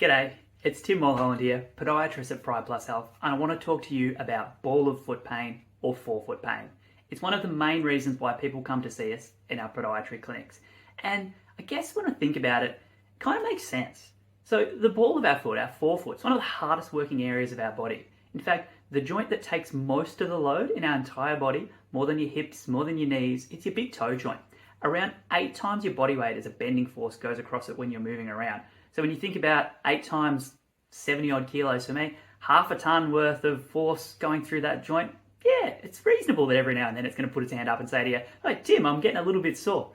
G'day, it's Tim Mulholland here, podiatrist at Pride Plus Health, and I want to talk to you about ball of foot pain or forefoot pain. It's one of the main reasons why people come to see us in our podiatry clinics. And I guess when I think about it, it kind of makes sense. So the ball of our foot, our forefoot, is one of the hardest working areas of our body. In fact, the joint that takes most of the load in our entire body, more than your hips, more than your knees, it's your big toe joint. Around 8 times your body weight as a bending force goes across it when you're moving around. So when you think about 8 times 70 odd kilos for me, half a ton worth of force going through that joint, yeah, it's reasonable that every now and then it's going to put its hand up and say to you, "Hey Tim, I'm getting a little bit sore."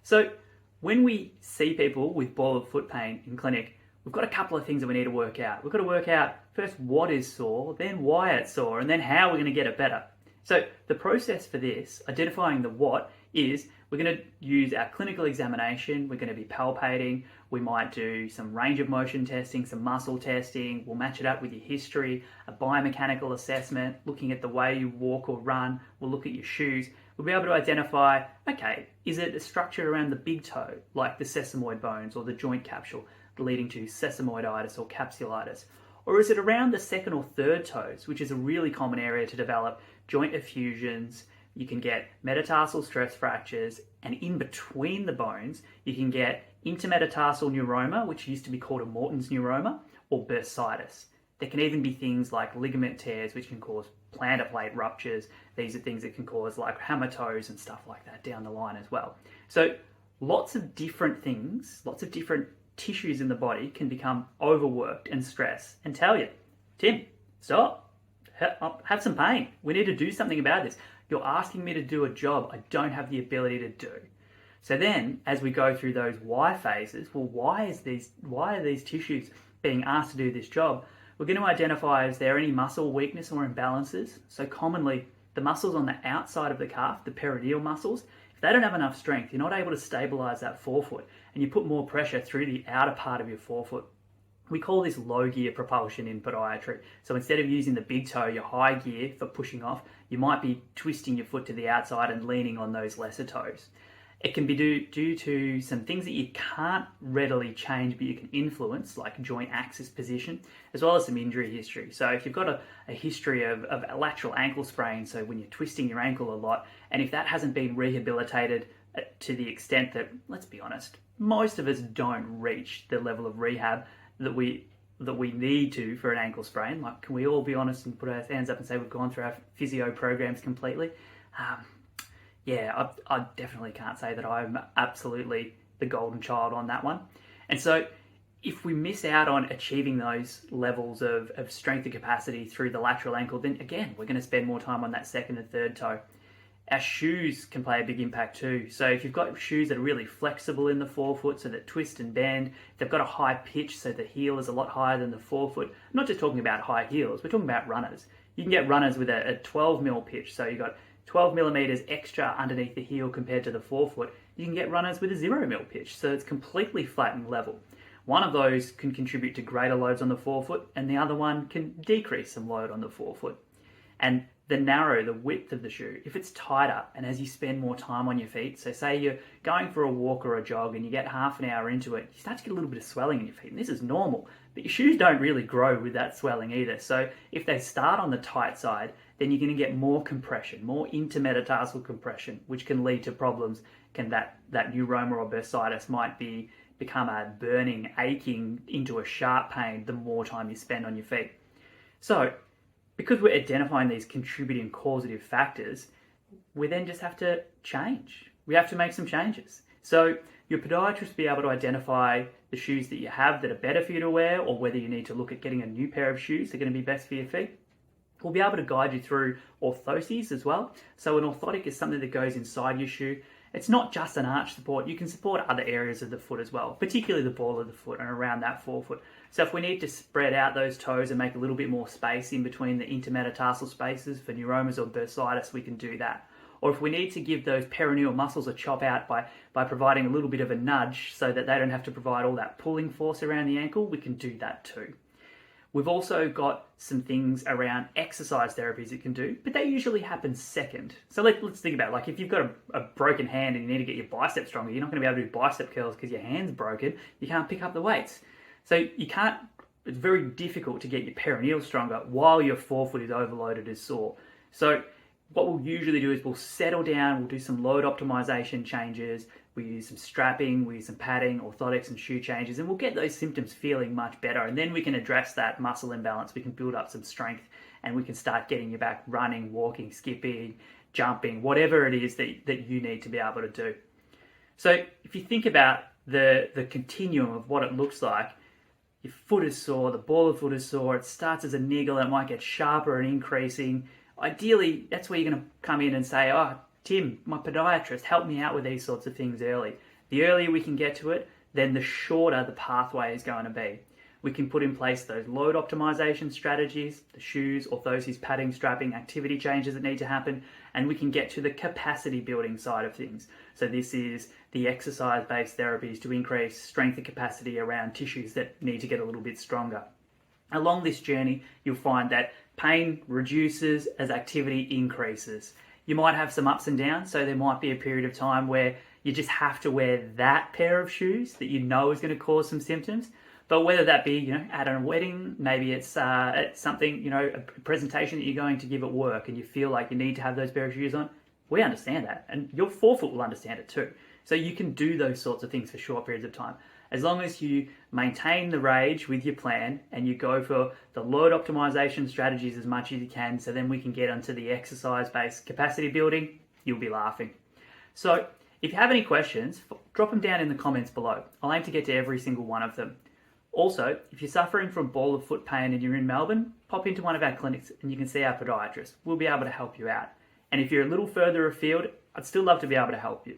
So when we see people with ball of foot pain in clinic, we've got a couple of things that we need to work out. We've got to work out first what is sore, then why it's sore, and then how we're going to get it better. So the process for this, identifying the what, is we're going to use our clinical examination. We're going to be palpating. We might do some range of motion testing, some muscle testing. We'll match it up with your history, a biomechanical assessment, looking at the way you walk or run. We'll look at your shoes. We'll be able to identify, okay, is it a structure around the big toe, like the sesamoid bones or the joint capsule, leading to sesamoiditis or capsulitis? Or is it around the second or third toes, which is a really common area to develop joint effusions? You can get metatarsal stress fractures, and in between the bones, you can get intermetatarsal neuroma, which used to be called a Morton's neuroma, or bursitis. There can even be things like ligament tears, which can cause plantar plate ruptures. These are things that can cause like hammertoes and stuff like that down the line as well. So lots of different things, lots of different tissues in the body can become overworked and stressed and tell you, "Tim, stop, have some pain. We need to do something about this. You're asking me to do a job I don't have the ability to do." So then, as we go through those why phases, well, why are these tissues being asked to do this job? We're going to identify, is there any muscle weakness or imbalances? So commonly, the muscles on the outside of the calf, the peroneal muscles, if they don't have enough strength, you're not able to stabilize that forefoot, and you put more pressure through the outer part of your forefoot. We call this low gear propulsion in podiatry. So instead of using the big toe, your high gear for pushing off, you might be twisting your foot to the outside and leaning on those lesser toes. It can be due to some things that you can't readily change, but you can influence, like joint axis position, as well as some injury history. So if you've got a history of a lateral ankle sprain, so when you're twisting your ankle a lot, and if that hasn't been rehabilitated to the extent that, let's be honest, most of us don't reach the level of rehab that we need to for an ankle sprain. Like, can we all be honest and put our hands up and say we've gone through our physio programs completely? I definitely can't say that I'm absolutely the golden child on that one. And so if we miss out on achieving those levels of strength and capacity through the lateral ankle, then again, we're going to spend more time on that second and third toe. Our shoes can play a big impact too. So if you've got shoes that are really flexible in the forefoot, so that twist and bend, they've got a high pitch, so the heel is a lot higher than the forefoot. I'm not just talking about high heels, we're talking about runners. You can get runners with a 12 mil pitch, so you've got 12 millimeters extra underneath the heel compared to the forefoot. You can get runners with a 0 mil pitch, so it's completely flat and level. One of those can contribute to greater loads on the forefoot, and the other one can decrease some load on the forefoot. And the width of the shoe, if it's tighter, and as you spend more time on your feet, so say you're going for a walk or a jog and you get half an hour into it, you start to get a little bit of swelling in your feet, and this is normal, but your shoes don't really grow with that swelling either. So if they start on the tight side, then you're going to get more compression, more intermetatarsal compression, which can lead to problems. That neuroma or bursitis might become a burning, aching into a sharp pain the more time you spend on your feet. So because we're identifying these contributing causative factors, we then just have to change. We have to make some changes. So your podiatrist will be able to identify the shoes that you have that are better for you to wear, or whether you need to look at getting a new pair of shoes that are going to be best for your feet. We'll be able to guide you through orthoses as well. So an orthotic is something that goes inside your shoe. It's not just an arch support. You can support other areas of the foot as well, particularly the ball of the foot and around that forefoot. So if we need to spread out those toes and make a little bit more space in between the intermetatarsal spaces for neuromas or bursitis, we can do that. Or if we need to give those peroneal muscles a chop out by providing a little bit of a nudge so that they don't have to provide all that pulling force around the ankle, we can do that too. We've also got some things around exercise therapies you can do, but they usually happen second. So let's think about it. Like if you've got a broken hand and you need to get your bicep stronger, you're not going to be able to do bicep curls because your hand's broken. You can't pick up the weights. So it's very difficult to get your perineal stronger while your forefoot is overloaded as sore. So what we'll usually do is we'll settle down, we'll do some load optimization changes, we use some strapping, we use some padding, orthotics and shoe changes, and we'll get those symptoms feeling much better. And then we can address that muscle imbalance, we can build up some strength, and we can start getting you back running, walking, skipping, jumping, whatever it is that you need to be able to do. So if you think about the continuum of what it looks like, your foot is sore, the ball of foot is sore, it starts as a niggle, it might get sharper and increasing. Ideally, that's where you're going to come in and say, oh, Tim, my podiatrist, help me out with these sorts of things early. The earlier we can get to it, then the shorter the pathway is going to be. We can put in place those load optimization strategies, the shoes, orthoses, padding, strapping, activity changes that need to happen, and we can get to the capacity building side of things. So this is the exercise-based therapies to increase strength and capacity around tissues that need to get a little bit stronger. Along this journey, you'll find that pain reduces as activity increases. You might have some ups and downs, so there might be a period of time where you just have to wear that pair of shoes that you know is going to cause some symptoms. But whether that be, at a wedding, maybe it's something, a presentation that you're going to give at work and you feel like you need to have those pair of shoes on, we understand that. And your forefoot will understand it too. So you can do those sorts of things for short periods of time. As long as you maintain the rage with your plan and you go for the load optimization strategies as much as you can, so then we can get onto the exercise-based capacity building, you'll be laughing. So if you have any questions, drop them down in the comments below. I'll aim to get to every single one of them. Also, if you're suffering from ball of foot pain and you're in Melbourne, pop into one of our clinics and you can see our podiatrist. We'll be able to help you out. And if you're a little further afield, I'd still love to be able to help you.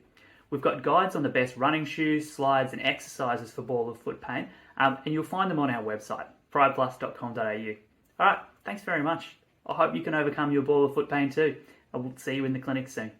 We've got guides on the best running shoes, slides and exercises for ball of foot pain, and you'll find them on our website, prideplus.com.au. All right, thanks very much. I hope you can overcome your ball of foot pain too. I will see you in the clinic soon.